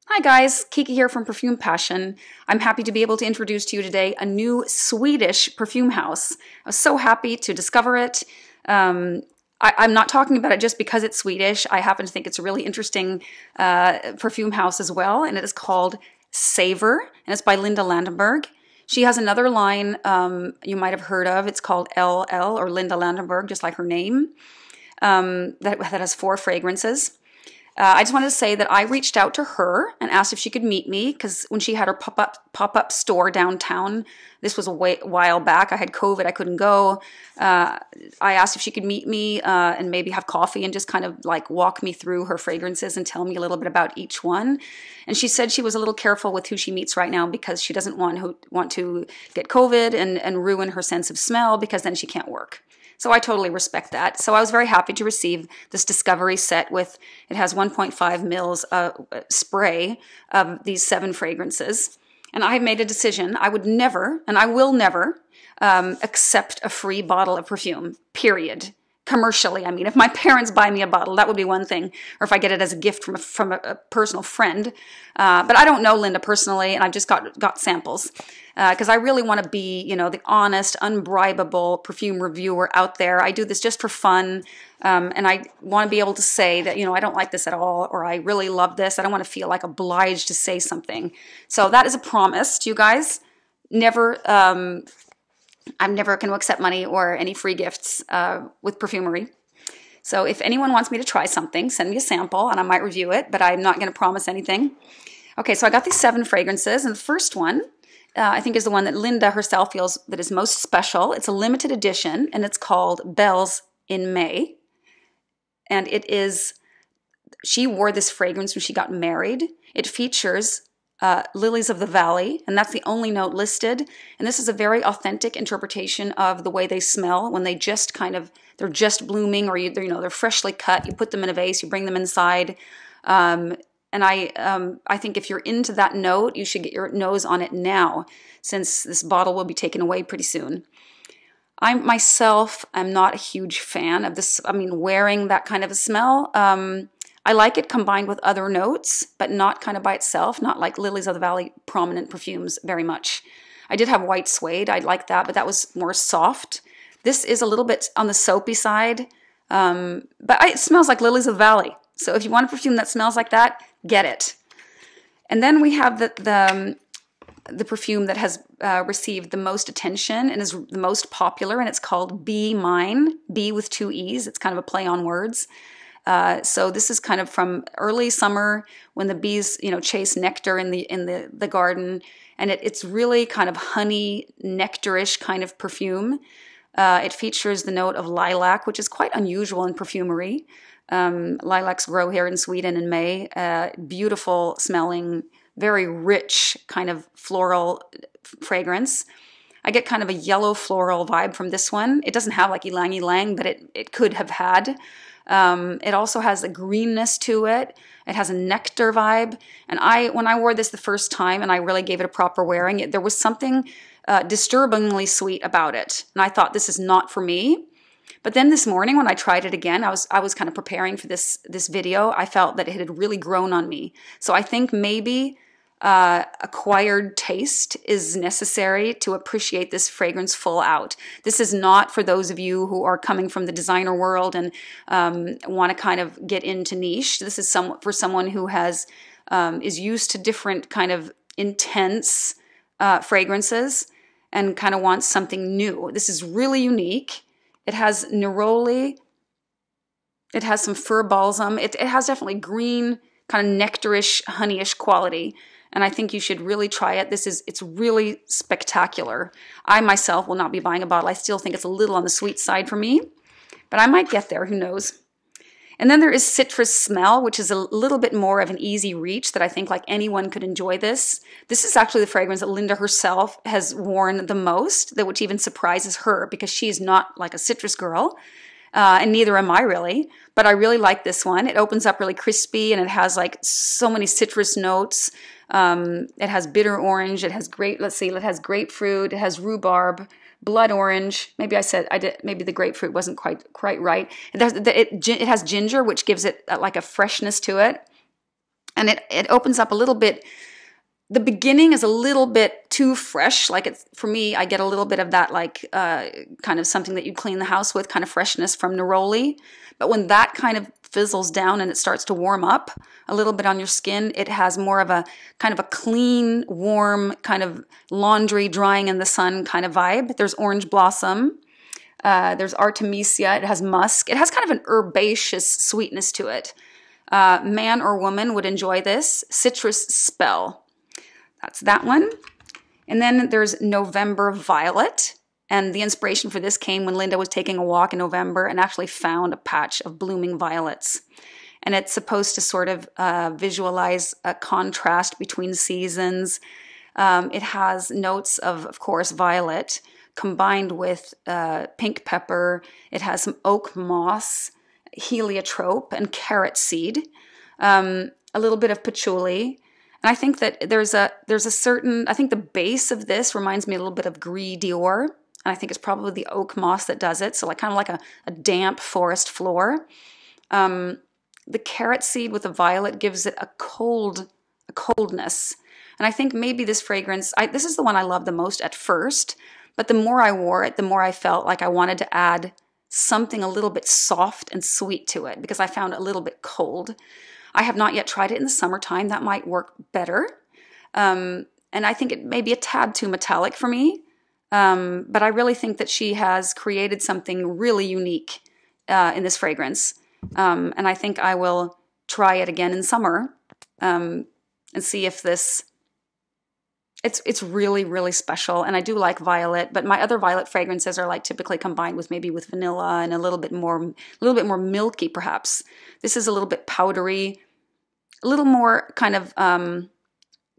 Hi guys, Kiki here from Perfume Passion. I'm happy to be able to introduce to you today a new Swedish perfume house. I was so happy to discover it. I'm not talking about it just because it's Swedish. I happen to think it's a really interesting perfume house as well, and it is called Savour, and it's by Linda Landenberg. She has another line you might have heard of. It's called LL, or Linda Landenberg, just like her name, that has 4 fragrances. I just wanted to say that I reached out to her and asked if she could meet me, because when she had her pop-up store downtown, this was a while back. I had COVID, I couldn't go. I asked if she could meet me and maybe have coffee and just kind of like walk me through her fragrances and tell me a little bit about each one. And she said she was a little careful with who she meets right now because she doesn't want to get COVID and ruin her sense of smell, because then she can't work. So I totally respect that. So I was very happy to receive this discovery set with, it has 1.5 mils spray of these 7 fragrances. And I made a decision. I would never, and I will never, accept a free bottle of perfume, period. Commercially, I mean, if my parents buy me a bottle, that would be one thing, or if I get it as a gift from a personal friend. But I don't know Linda personally, and I've just got samples. Because I really want to be, you know, the honest, unbribable perfume reviewer out there. I do this just for fun, and I want to be able to say that, you know, I don't like this at all, or I really love this. I don't want to feel like obliged to say something. So that is a promise to you guys. Never, I'm never going to accept money or any free gifts with perfumery. So if anyone wants me to try something, send me a sample, and I might review it, but I'm not going to promise anything. Okay, so I got these 7 fragrances, and the first one, I think is the one that Linda herself feels that is most special. It's a limited edition, and it's called Bells in May. And it is, she wore this fragrance when she got married. It features lilies of the valley, and that's the only note listed. And this is a very authentic interpretation of the way they smell when they just kind of, they're just blooming, or they're freshly cut. You put them in a vase, you bring them inside. And I think if you're into that note, you should get your nose on it now, since this bottle will be taken away pretty soon. I myself am not a huge fan of this. I mean, wearing that kind of a smell. I like it combined with other notes, but not kind of by itself, not like Lilies of the Valley prominent perfumes very much. I did have white suede. I like that, but that was more soft. This is a little bit on the soapy side, but it smells like Lilies of the Valley. So if you want a perfume that smells like that, get it. And then we have the perfume that has received the most attention and is the most popular, and it's called Be Mine. Be with 2 E's. It's kind of a play on words. So this is kind of from early summer when the bees, chase nectar in the garden, and it's really kind of honey, nectarish kind of perfume. It features the note of lilac, which is quite unusual in perfumery. Lilacs grow here in Sweden in May. Beautiful smelling, very rich kind of floral fragrance. I get kind of a yellow floral vibe from this one. It doesn't have like ylang ylang, but it could have had. It also has a greenness to it. It has a nectar vibe. And when I wore this the first time and I really gave it a proper wearing, there was something disturbingly sweet about it. And I thought, this is not for me. But then this morning when I tried it again, I was kind of preparing for this video. I felt that it had really grown on me. So I think maybe acquired taste is necessary to appreciate this fragrance full out. This is not for those of you who are coming from the designer world and want to kind of get into niche. This is for someone who is used to different kind of intense fragrances and kind of wants something new. This is really unique. It has neroli. It has some fir balsam. It has definitely green, kind of nectarish, honeyish quality. And I think you should really try it. It's really spectacular. I myself will not be buying a bottle. I still think it's a little on the sweet side for me, but I might get there, who knows. And then there is citrus smell, which is a little bit more of an easy reach that I think like anyone could enjoy this. This is actually the fragrance that Linda herself has worn the most, which even surprises her because she's not like a citrus girl, and neither am I really. But I really like this one. It opens up really crispy and it has like so many citrus notes. It has bitter orange. It has it has grapefruit. It has rhubarb, blood orange. Maybe maybe the grapefruit wasn't quite right. It has ginger, which gives it like a freshness to it. And it opens up a little bit. The beginning is a little bit too fresh. Like it's, for me, I get a little bit of that like kind of something that you clean the house with, kind of freshness from neroli. But when that kind of fizzles down and it starts to warm up a little bit on your skin, it has more of a kind of a clean, warm, kind of laundry drying in the sun kind of vibe. There's orange blossom. There's artemisia. It has musk. It has kind of an herbaceous sweetness to it. Man or woman would enjoy this. Citrus Spell. That's that one. And then there's November Violet. And the inspiration for this came when Linda was taking a walk in November and actually found a patch of blooming violets. And it's supposed to sort of visualize a contrast between seasons. It has notes of course, violet combined with pink pepper. It has some oak moss, heliotrope, and carrot seed. A little bit of patchouli. And I think that there's a certain, I think the base of this reminds me a little bit of Gris Dior. And I think it's probably the oak moss that does it. So like kind of like a damp forest floor. The carrot seed with the violet gives it a coldness. And I think maybe this fragrance, this is the one I love the most at first. But the more I wore it, the more I felt like I wanted to add something a little bit soft and sweet to it because I found it a little bit cold. I have not yet tried it in the summertime. That might work better. And I think it may be a tad too metallic for me. But I really think that she has created something really unique in this fragrance. And I think I will try it again in summer and see if this... It's really, really special. And I do like violet, but my other violet fragrances are like typically combined with maybe with vanilla and a little bit more milky perhaps. This is a little bit powdery, a little more kind of, God,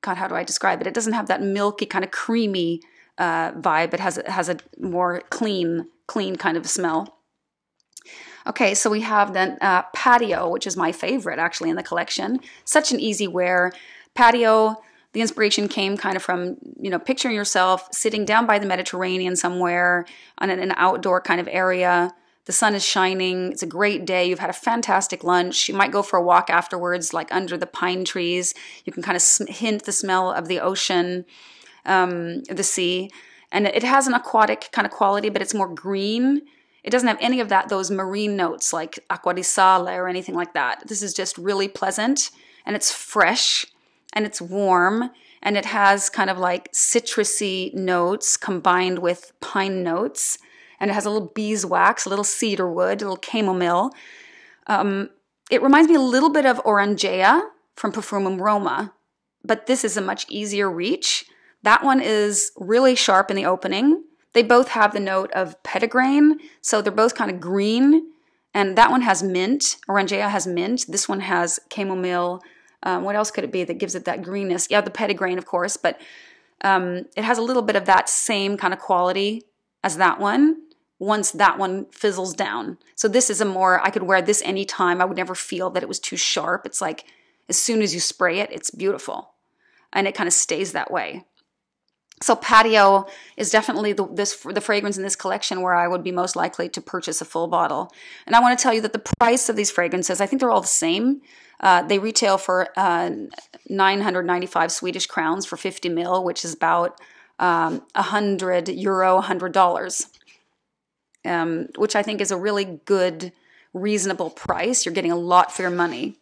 how do I describe it? It doesn't have that milky kind of creamy vibe. It has a more clean kind of smell. Okay, so we have then Patio, which is my favorite actually in the collection. Such an easy wear. Patio, the inspiration came kind of from, picturing yourself sitting down by the Mediterranean somewhere on an outdoor kind of area. The sun is shining. It's a great day. You've had a fantastic lunch. You might go for a walk afterwards, like under the pine trees. You can kind of hint the smell of the ocean, the sea. And it has an aquatic kind of quality, but it's more green. It doesn't have any of those marine notes like acqua di sale or anything like that. This is just really pleasant, and it's fresh. And it's warm, and it has kind of like citrusy notes combined with pine notes. And it has a little beeswax, a little cedar wood, a little chamomile. It reminds me a little bit of Orangea from Profumum Roma, but this is a much easier reach. That one is really sharp in the opening. They both have the note of petitgrain, so they're both kind of green. And that one has mint. Orangea has mint. This one has chamomile. What else could it be that gives it that greenness? Yeah, the petitgrain, of course, but it has a little bit of that same kind of quality as that one once that one fizzles down. So this is I could wear this anytime. I would never feel that it was too sharp. It's like as soon as you spray it, it's beautiful. And it kind of stays that way. So Patio is definitely the fragrance in this collection where I would be most likely to purchase a full bottle. And I want to tell you that the price of these fragrances, I think they're all the same. They retail for 995 Swedish crowns for 50 ml, which is about €100, $100, which I think is a really good, reasonable price. You're getting a lot for your money.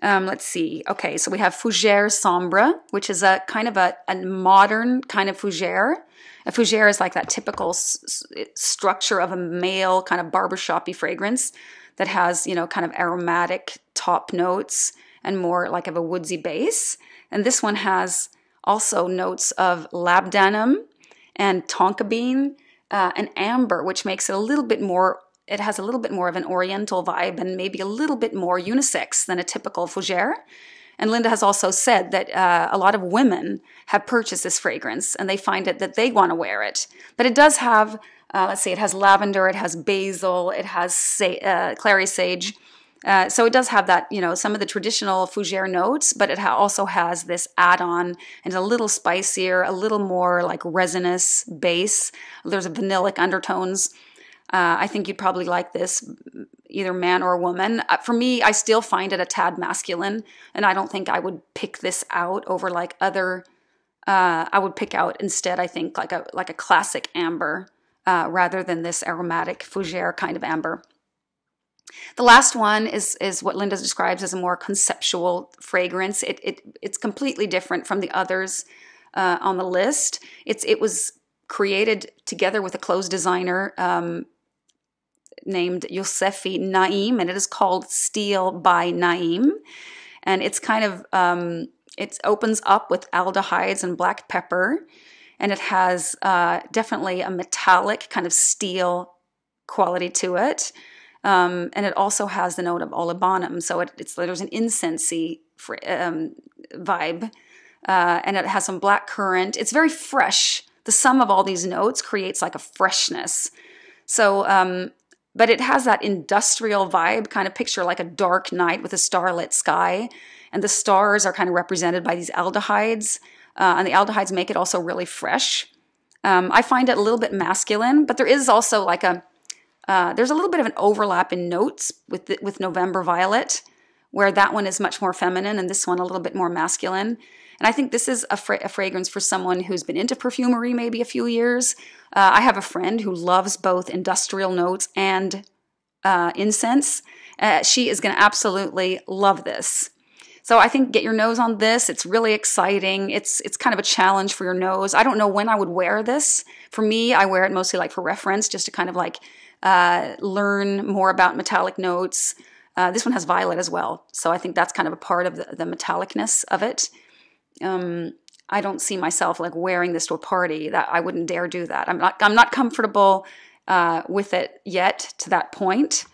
Let's see. Okay, so we have Fougère Sombre, which is a kind of a modern kind of fougère. A fougère is like that typical structure of a male kind of barbershop-y fragrance that has, kind of aromatic top notes and more like of a woodsy base. And this one has also notes of labdanum and tonka bean and amber, which makes it a little bit more, it has a little bit more of an oriental vibe and maybe a little bit more unisex than a typical fougère. And Linda has also said that a lot of women have purchased this fragrance and they find it that they want to wear it. But it does have, let's see, it has lavender, it has basil, it has clary sage. So it does have that, some of the traditional fougère notes, but it also has this add-on and a little spicier, a little more like resinous base. There's vanillic undertones. I think you'd probably like this, either man or woman. For me, I still find it a tad masculine, and I don't think I would pick this out over like other. I would pick out instead, I think, like a classic amber rather than this aromatic fougere kind of amber. The last one is what Linda describes as a more conceptual fragrance. It's completely different from the others on the list. It was created together with a clothes designer named Yosefi Naim, and it is called Steel by Naim. And it's kind of, it opens up with aldehydes and black pepper, and it has definitely a metallic kind of steel quality to it. And it also has the note of olibanum, so there's an incensey vibe, and it has some black currant. It's very fresh. The sum of all these notes creates like a freshness. So, but it has that industrial vibe, kind of picture like a dark night with a starlit sky, and the stars are kind of represented by these aldehydes, and the aldehydes make it also really fresh. I find it a little bit masculine, but there is also like there's a little bit of an overlap in notes with November Violet, where that one is much more feminine and this one a little bit more masculine. And I think this is a fragrance for someone who's been into perfumery maybe a few years. I have a friend who loves both industrial notes and incense. She is going to absolutely love this. So I think get your nose on this. It's really exciting. It's kind of a challenge for your nose. I don't know when I would wear this. For me, I wear it mostly like for reference, just to kind of like learn more about metallic notes. This one has violet as well, so I think that's kind of a part of the metallicness of it. I don't see myself like wearing this to a party. That I wouldn't dare do that. I'm not comfortable with it yet to that point.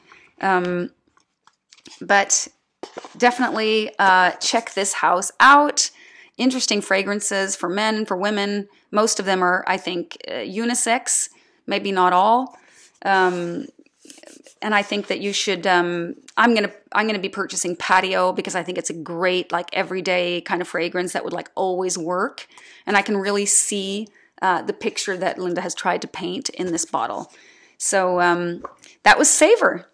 But definitely check this house out. Interesting fragrances for men and for women. Most of them are, I think, unisex. Maybe not all. And I think that you should. I'm gonna be purchasing Patio because I think it's a great like everyday kind of fragrance that would like always work, and I can really see the picture that Linda has tried to paint in this bottle. So that was Savour.